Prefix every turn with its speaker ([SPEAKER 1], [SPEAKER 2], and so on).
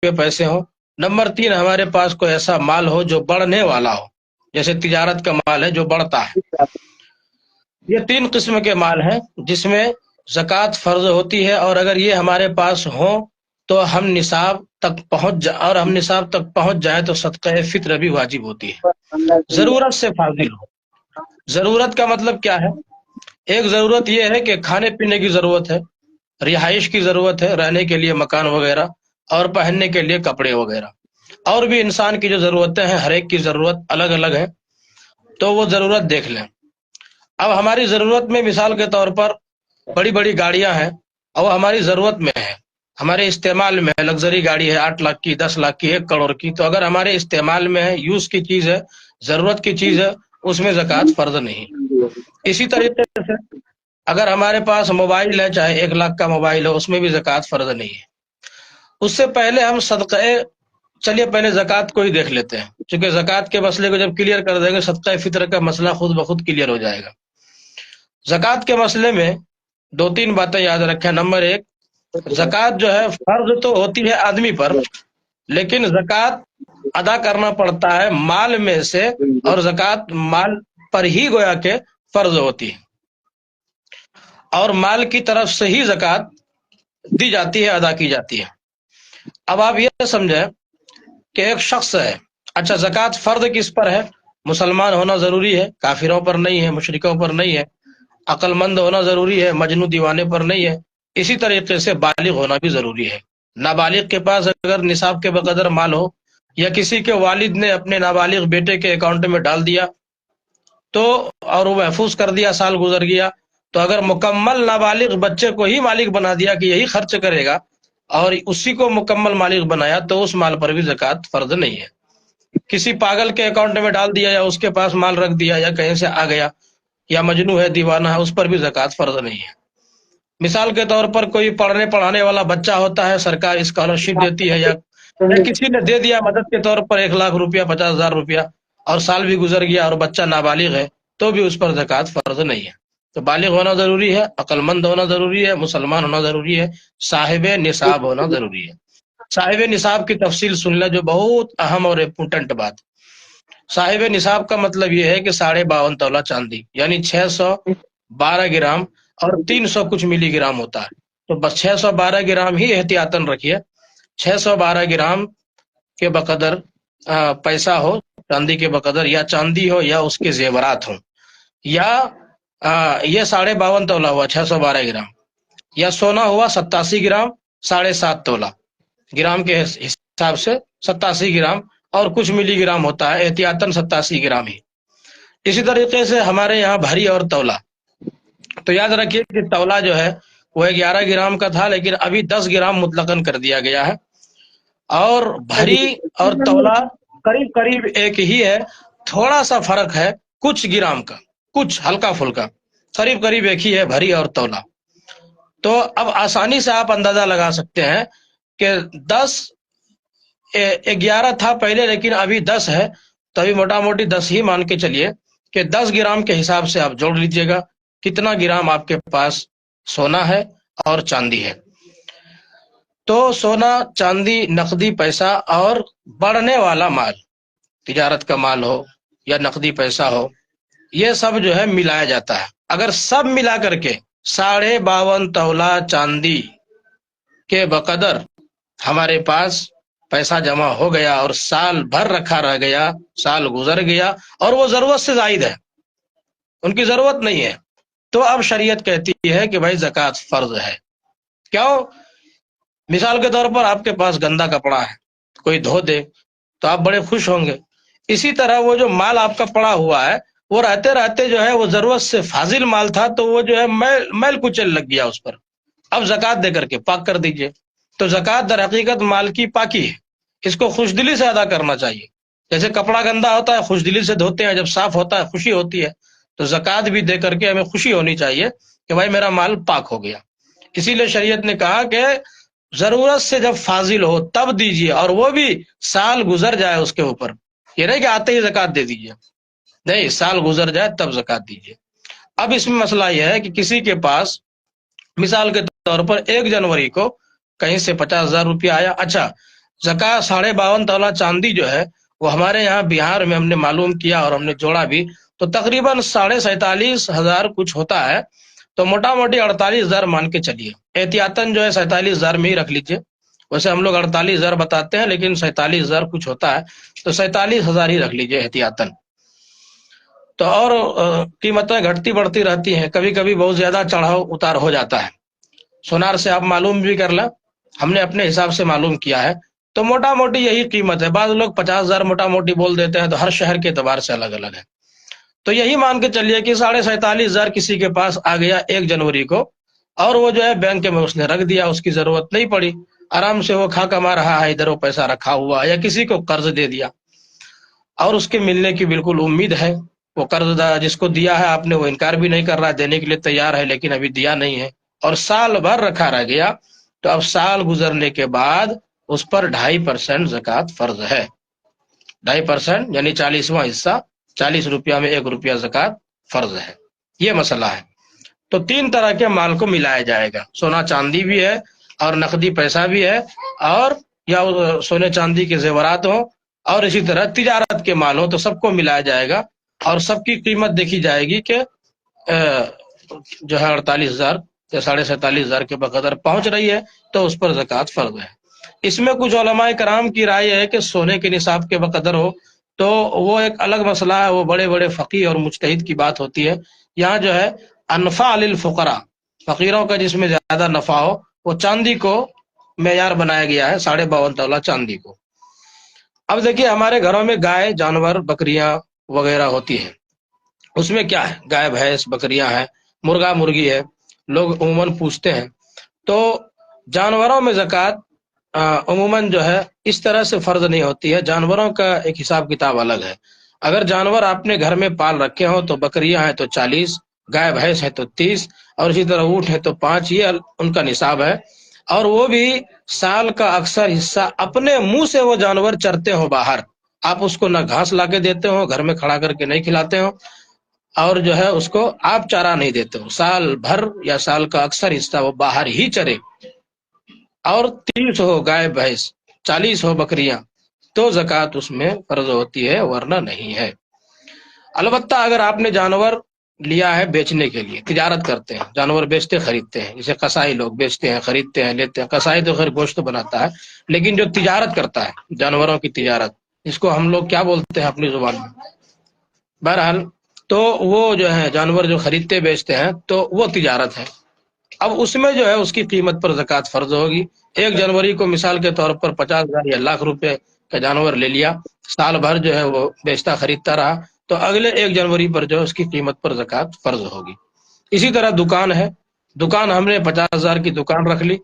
[SPEAKER 1] کے پیسے ہوں۔ نمبر 3 ہمارے پاس کوئی ایسا مال ہو جو بڑھنے والا ہو، جیسے تجارت کا مال ہے جو بڑھتا ہے۔ یہ 3 قسم کے مال ہیں جس میں زکوٰۃ فرض ہوتی ہے، اور اگر یہ ہمارے پاس ہوں تو ہم نصاب تک پہنچ جائے تو صدقہ فطر بھی واجب ہوتی ہے، ضرورت سے فاضل ہو۔ ضرورت کا مطلب کیا ہے؟ ایک ضرورت یہ ہے کہ کھانے پینے کی ضرورت ہے، رہائش کی ضرورت ہے، رہنے کے لیے مکان وغیرہ، اور پہننے کے لیے کپڑے وغیرہ، اور بھی انسان کی جو ضرورتیں ہیں، ہر ایک کی ضرورت الگ الگ ہے، تو وہ ضرورت دیکھ لیں۔ اب ہماری ضرورت میں مثال کے طور پر بڑی بڑی گاڑیاں ہیں، اور وہ ہماری ضرورت میں ہے، ہمارے استعمال میں ہے، لگژری گاڑی ہے 8 لاکھ کی، 10 لاکھ کی، 1 کروڑ کی، تو اگر ہمارے استعمال میں ہے، یوز کی چیز ہے، ضرورت کی چیز ہے، اس میں زکوٰۃ فرض نہیں۔ اسی طریقے سے اگر ہمارے پاس موبائل ہے، چاہے 1 لاکھ کا موبائل ہو، اس میں بھی زکوٰۃ فرض نہیں ہے۔ اس سے پہلے ہم صدقہ، چلیے پہلے زکوٰۃ کو ہی دیکھ لیتے ہیں، چونکہ زکوٰۃ کے مسئلے کو جب کلیئر کر دیں گے صدقہ فطر کا مسئلہ خود بخود کلیئر ہو جائے گا۔ زکوٰۃ کے مسئلے میں 2-3 باتیں یاد رکھیں۔ نمبر 1، زکوٰۃ جو ہے فرض تو ہوتی ہے آدمی پر، لیکن زکوٰۃ ادا کرنا پڑتا ہے مال میں سے، اور زکوٰۃ مال پر ہی گویا کہ فرض ہوتی ہے، اور مال کی طرف سے ہی زکوٰۃ دی جاتی ہے، ادا کی جاتی ہے۔ اب آپ یہ سمجھیں کہ ایک شخص ہے، اچھا زکوٰۃ فرض کس پر ہے؟ مسلمان ہونا ضروری ہے، کافروں پر نہیں ہے، مشرکوں پر نہیں ہے، عقل مند ہونا ضروری ہے، مجنون دیوانے پر نہیں ہے، اسی طریقے سے بالغ ہونا بھی ضروری ہے۔ نابالغ کے پاس اگر نصاب کے بقدر مال ہو، یا کسی کے والد نے اپنے نابالغ بیٹے کے اکاؤنٹ میں ڈال دیا تو، اور وہ محفوظ کر دیا، سال گزر گیا، تو اگر مکمل نابالغ بچے کو ہی مالک بنا دیا کہ یہی خرچ کرے گا، اور اسی کو مکمل مالک بنایا، تو اس مال پر بھی زکوٰۃ فرض نہیں ہے۔ کسی پاگل کے اکاؤنٹ میں ڈال دیا، یا اس کے پاس مال رکھ دیا، یا کہیں سے آ گیا، یا مجنون ہے، دیوانہ ہے، اس پر بھی زکوٰۃ فرض نہیں ہے۔ مثال کے طور پر کوئی پڑھنے پڑھانے والا بچہ ہوتا ہے، سرکار اسکالرشپ دیتی ہے، یا کسی نے دے دیا مدد کے طور پر 1 لاکھ روپیہ، 50,000 روپیہ، اور سال بھی گزر گیا اور بچہ نابالغ ہے، تو بھی اس پر زکوٰۃ فرض نہیں ہے۔ تو بالغ ہونا ضروری ہے، عقل مند ہونا ضروری ہے، مسلمان ہونا ضروری ہے، صاحب نصاب ہونا ضروری ہے۔ صاحب نصاب کی تفصیل سن لیں، جو بہت اہم اور امپورٹنٹ بات۔ صاحب نصاب کا مطلب یہ ہے کہ 52.5 تولہ چاندی، یعنی 612 گرام اور 300 کچھ ملی گرام ہوتا ہے، تو بس 612 گرام ہی احتیاطاً رکھیے۔ 612 گرام کے بقدر پیسہ ہو، چاندی کے بقدر، یا چاندی ہو یا اس کے زیورات ہوں، یا یہ 52.5 تولہ ہوا 612 گرام، یا سونا ہوا 87 گرام 7.5 تولہ، گرام کے حساب سے 87 گرام اور کچھ ملی گرام ہوتا ہے، احتیاطاً 87 گرام ہی۔ اسی طریقے سے ہمارے یہاں بھری اور تولہ، تو یاد رکھیے کہ تولہ جو ہے وہ 11 گرام کا تھا، لیکن ابھی 10 گرام مطلقاً کر دیا گیا ہے، اور بھری اور تولہ قریب قریب ایک ہی ہے، تھوڑا سا فرق ہے کچھ گرام کا، کچھ ہلکا پھلکا، قریب قریب ایک ہی ہے بھری اور تولہ۔ تو اب آسانی سے آپ اندازہ لگا سکتے ہیں کہ 11 تھا پہلے، لیکن ابھی 10 ہے، تو ابھی موٹا موٹی 10 ہی مان کے چلیے کہ 10 گرام کے حساب سے آپ جوڑ لیجئے گا کتنا گرام آپ کے پاس سونا ہے اور چاندی ہے۔ تو سونا، چاندی، نقدی پیسہ اور بڑھنے والا مال، تجارت کا مال ہو یا نقدی پیسہ ہو، یہ سب جو ہے ملایا جاتا ہے۔ اگر سب ملا کر کے 52.5 تولہ چاندی کے بقدر ہمارے پاس پیسہ جمع ہو گیا اور سال بھر رکھا رہ گیا، سال گزر گیا، اور وہ ضرورت سے زائد ہے، ان کی ضرورت نہیں ہے، تو اب شریعت کہتی ہے کہ بھائی زکوٰۃ فرض ہے۔ کیوں؟ مثال کے طور پر آپ کے پاس گندا کپڑا ہے، کوئی دھو دے تو آپ بڑے خوش ہوں گے۔ اسی طرح وہ جو مال آپ کا پڑا ہوا ہے، وہ رہتے رہتے جو ہے وہ ضرورت سے فاضل مال تھا، تو وہ جو ہے میل کچل لگ گیا اس پر، اب زکوٰۃ دے کر کے پاک کر دیجئے۔ تو زکوٰۃ در حقیقت مال کی پاکی ہے، اس کو خوش دلی سے ادا کرنا چاہیے۔ جیسے کپڑا گندا ہوتا ہے خوش دلی سے دھوتے ہیں، جب صاف ہوتا ہے خوشی ہوتی ہے، تو زکوٰۃ بھی دے کر کے ہمیں خوشی ہونی چاہیے کہ بھائی میرا مال پاک ہو گیا۔ اسی لیے شریعت نے کہا کہ ضرورت سے جب فاضل ہو تب دیجئے، اور وہ بھی سال گزر جائے اس کے اوپر، یہ نہیں کہ آتے ہی زکوٰۃ دے دیجئے، نہیں، سال گزر جائے تب زکوٰۃ دیجئے۔ اب اس میں مسئلہ یہ ہے کہ کسی کے پاس مثال کے طور پر 1 جنوری کو کہیں سے 50,000 روپیہ آیا، اچھا زکوٰۃ 52.5 تولہ چاندی جو ہے وہ ہمارے یہاں بہار میں ہم نے معلوم کیا اور ہم نے جوڑا بھی تو تقریباً 47,500 کچھ ہوتا ہے، تو موٹا موٹی 48,000 مان کے چلیے، احتیاطاً جو ہے 47,000 میں ہی رکھ لیجیے، ویسے ہم لوگ 48,000 بتاتے ہیں لیکن 47,000 کچھ ہوتا ہے، تو 47,000 ہی رکھ لیجیے احتیاطاً۔ تو اور قیمتیں گھٹتی بڑھتی رہتی ہیں، کبھی کبھی بہت زیادہ چڑھاؤ اتار ہو جاتا ہے، سونار سے آپ معلوم بھی کر لیں، ہم نے اپنے حساب سے معلوم کیا ہے، تو موٹا موٹی یہی قیمت ہے۔ بعض لوگ 50,000 موٹا موٹی بول دیتے ہیں، تو ہر شہر کے اعتبار سے الگ الگ ہے، تو یہی مان کے چلیے کہ 47,500 کسی کے پاس آ گیا 1 جنوری کو، اور وہ جو ہے بینک میں اس نے رکھ دیا، اس کی ضرورت نہیں پڑی، آرام سے وہ کھا کما رہا ہے، ادھر وہ پیسہ رکھا ہوا، یا کسی کو قرض دے دیا اور اس کے ملنے کی بالکل امید ہے، وہ قرض جس کو دیا ہے آپ نے وہ انکار بھی نہیں کر رہا ہے، دینے کے لیے تیار ہے لیکن ابھی دیا نہیں ہے، اور سال بھر رکھا رہ گیا، تو اب سال گزرنے کے بعد اس پر 2.5% زکوٰۃ فرض ہے، 2.5% یعنی 40واں حصہ، 40 روپیہ میں 1 روپیہ زکوٰۃ فرض ہے، یہ مسئلہ ہے۔ تو 3 طرح کے مال کو ملایا جائے گا، سونا چاندی بھی ہے اور نقدی پیسہ بھی ہے، اور یا سونے چاندی کے زیورات ہوں، اور اسی طرح تجارت کے مال ہوں، تو سب کو ملایا جائے گا، اور سب کی قیمت دیکھی جائے گی کہ جو ہے 48,000 یا 47,500 کے بقدر پہنچ رہی ہے، تو اس پر زکوٰۃ فرض ہے۔ اس میں کچھ علماء کرام کی رائے ہے کہ سونے کے نصاب کے بقدر ہو، تو وہ ایک الگ مسئلہ ہے، وہ بڑے بڑے فقیہ اور مجتہد کی بات ہوتی ہے۔ یہاں جو ہے انفع للفقراء، فقیروں کا جس میں زیادہ نفع ہو، وہ چاندی کو معیار بنایا گیا ہے، 52.5 تولہ چاندی کو۔ اب دیکھیے ہمارے گھروں میں گائے جانور بکریاں وغیرہ ہوتی ہیں، اس میں کیا ہے، گائے بھینس بکریاں ہیں، مرغا مرغی ہے، لوگ عموماً پوچھتے ہیں، تو جانوروں میں زکوٰۃ عموماً جو ہے اس طرح سے فرض نہیں ہوتی ہے، جانوروں کا ایک حساب کتاب الگ ہے۔ اگر جانور آپ نے گھر میں پال رکھے ہوں تو بکریاں ہیں تو 40، گائے بھینس ہے تو 30، اور اسی طرح اونٹ ہے تو 5، یہ ان کا نصاب ہے، اور وہ بھی سال کا اکثر حصہ اپنے منہ سے وہ جانور چرتے ہوں باہر، آپ اس کو نہ گھاس لا کے دیتے ہو، گھر میں کھڑا کر کے نہیں کھلاتے ہو، اور جو ہے اس کو آپ چارہ نہیں دیتے ہو، سال بھر یا سال کا اکثر حصہ وہ باہر ہی چرے، اور 30 ہو گائے بھینس، 40 ہو بکریاں، تو زکوٰۃ اس میں فرض ہوتی ہے، ورنہ نہیں ہے۔ البتہ اگر آپ نے جانور لیا ہے بیچنے کے لیے، تجارت کرتے ہیں، جانور بیچتے خریدتے ہیں، جسے قصائی لوگ بیچتے ہیں خریدتے ہیں لیتے ہیں، قصائی تو خیر گوشت بناتا ہے، لیکن جو تجارت کرتا ہے جانوروں کی تجارت، اس کو ہم لوگ کیا بولتے ہیں اپنی زبان میں، بہرحال تو وہ جو ہے جانور جو خریدتے بیچتے ہیں تو وہ تجارت ہے، اب اس میں جو ہے اس کی قیمت پر زکوٰۃ فرض ہوگی۔ 1 جنوری کو مثال کے طور پر 50,000 یا لاکھ روپے کا جانور لے لیا، سال بھر جو ہے وہ بیچتا خریدتا رہا، تو اگلے 1 جنوری پر جو ہے اس کی قیمت پر زکوٰۃ فرض ہوگی۔ اسی طرح دکان ہے، دکان ہم نے 50,000 کی دکان رکھ لی،